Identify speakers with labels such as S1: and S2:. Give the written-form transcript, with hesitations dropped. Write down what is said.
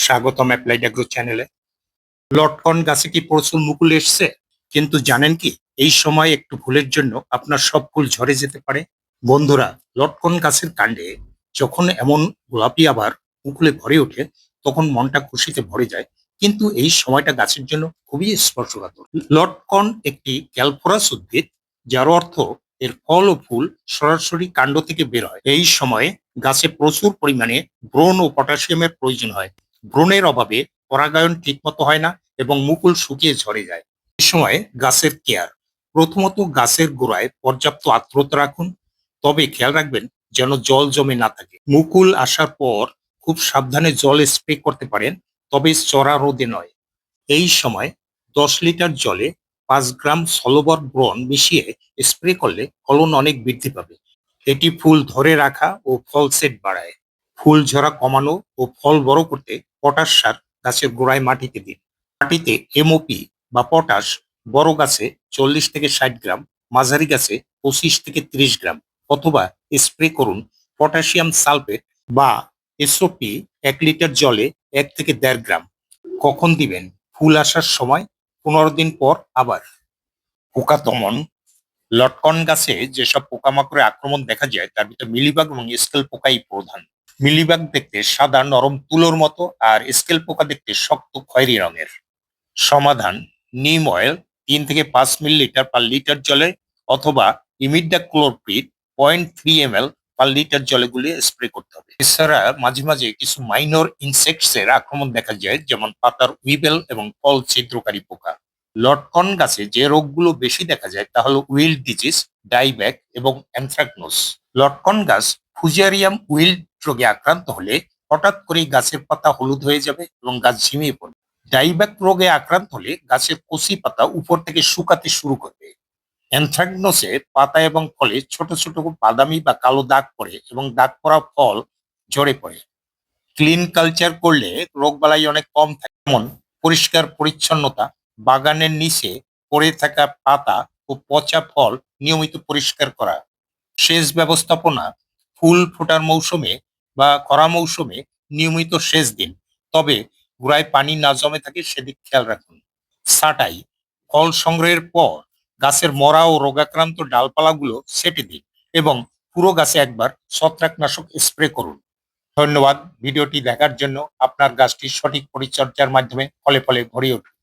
S1: স্বাগতম applied agro চ্যানেলে। লটকন গাছে কি প্রচুর মুকুল এসছে, কিন্তু জানেন কি এই সময় একটু ভুলের জন্য আপনার সব ফুল ঝরে যেতে পারে। বন্ধুরা, লটকন গাছের কাণ্ডে যখন এমন গোলাপি আবার মুকুলে ভরে ওঠে তখন মনটা খুশিতে ভরে যায়, কিন্তু এই সময়টা গাছের জন্য খুবই স্পর্শকাতর। লটকন একটি ক্যালফোরাস উদ্ভিদ, যার অর্থ এর ফল ও ফুল সরাসরি কাণ্ড থেকে বের হয়। এই সময়ে গাছে প্রচুর পরিমাণে ব্রোন ও পটাশিয়ামের প্রয়োজন হয়। ব্রণের অভাবে পরাগায়ন ঠিকমতো হয় না এবং মুকুল শুকিয়ে ঝরে যায়। এই সময় গাছের কেয়ার: প্রথমত গাছের গোড়ায় পর্যাপ্ত আর্দ্রতা রাখুন, তবে খেয়াল রাখবেন যেন জল জমে না থাকে। মুকুল আসার পর খুব সাবধানে জল স্প্রে করতে পারেন, তবে চড়া রোদে নয়। এই সময় 10 লিটার জলে 5 গ্রাম সলবর ব্রণ মিশিয়ে স্প্রে করলে ফলন অনেক বৃদ্ধি পাবে। এটি ফুল ধরে রাখা ও ফল সেট বাড়ায়। ফুল ঝরা কমানো ও ফল বড় করতে পটাশ সার গাছের গোড়ায় মাটিতে দিন। মাটিতে এমওপি বা পটাশ বড় গাছে 40 থেকে 60 গ্রাম, মাঝারি গাছে 25 থেকে 30 গ্রাম, অথবা স্প্রে করুন পটাশিয়াম সালফেট বা এসওপি 1 লিটার জলে 1 থেকে 1.5 গ্রাম। কখন দিবেন? ফুল আসার সময়, 15 দিন পর আবার। পোকা দমন: লটকন গাছে যেসব পোকামাকড়ের আক্রমণ দেখা যায় তার ভিতরে মিলিবাগ এবং স্কেল পোকাই প্রধান। মিলিবাগ দেখতে সাদা নরম তুলোর মতো, আর স্কেল পোকা দেখতে শক্ত খয়েরি রঙের। সমাধান: নিম অয়েল 3 থেকে 5 মিলিলিটার পার লিটার জলে অথবা ইমিডাক্লোপ্রিড 0.3 ml পার লিটার জলে গুলিয়ে স্প্রে করতে হবে। এছাড়া মাঝে মাঝে কিছু মাইনর ইনসেক্টস এর আক্রমণ দেখা যায়, যেমন পাতার উইবেল এবং ফল ছিদ্রকারী পোকা। লটকন গাছে যে রোগগুলো বেশি দেখা যায় তা হলো উইল্ড ডিজিজ, ডাইব্যাক এবং অ্যানথ্রাকনোজ। লটকন গাছ ফুজিয়ারিয়াম উইল্ড রোগে আক্রান্ত হলে হঠাৎ করেই গাছের পাতা হলুদ হয়ে যাবে এবং গাছ ঝিমিয়ে পড়বে। ডাইব্যাক রোগে আক্রান্ত হলে গাছের কচি পাতা উপর থেকে শুকাতে শুরু করবে। অ্যানথ্রাকনোসে পাতা এবং ফলে ছোট ছোট বাদামি বা কালো দাগ পড়ে এবং দাগ পড়া ফল ঝরে পড়ে। ক্লিন কালচার করলে রোগবালাই অনেক কম থাকে, যেমন পরিষ্কার পরিচ্ছন্নতা, বাগানের নিচে পড়ে থাকা পাতা ও পচা ফল নিয়মিত পরিষ্কার করা, সেচ ব্যবস্থাপনা: ফুল ফোটার মৌসুমে বা খরা মৌসুমে নিয়মিত সেচ দিন, তবে গোড়ায় পানি না জমে থাকে সেদিক খেয়াল রাখুন। ছাঁটাই: ফল সংগ্রহের পর গাছের মরা ও রোগাক্রান্ত ডালপালাগুলো ছেঁটে দিন এবং পুরো গাছে একবার ছত্রাকনাশক স্প্রে করুন। ধন্যবাদ ভিডিওটি দেখার জন্য। আপনার গাছটি সঠিক পরিচর্যার মাধ্যমে ফলে ফলে ভরে উঠবে।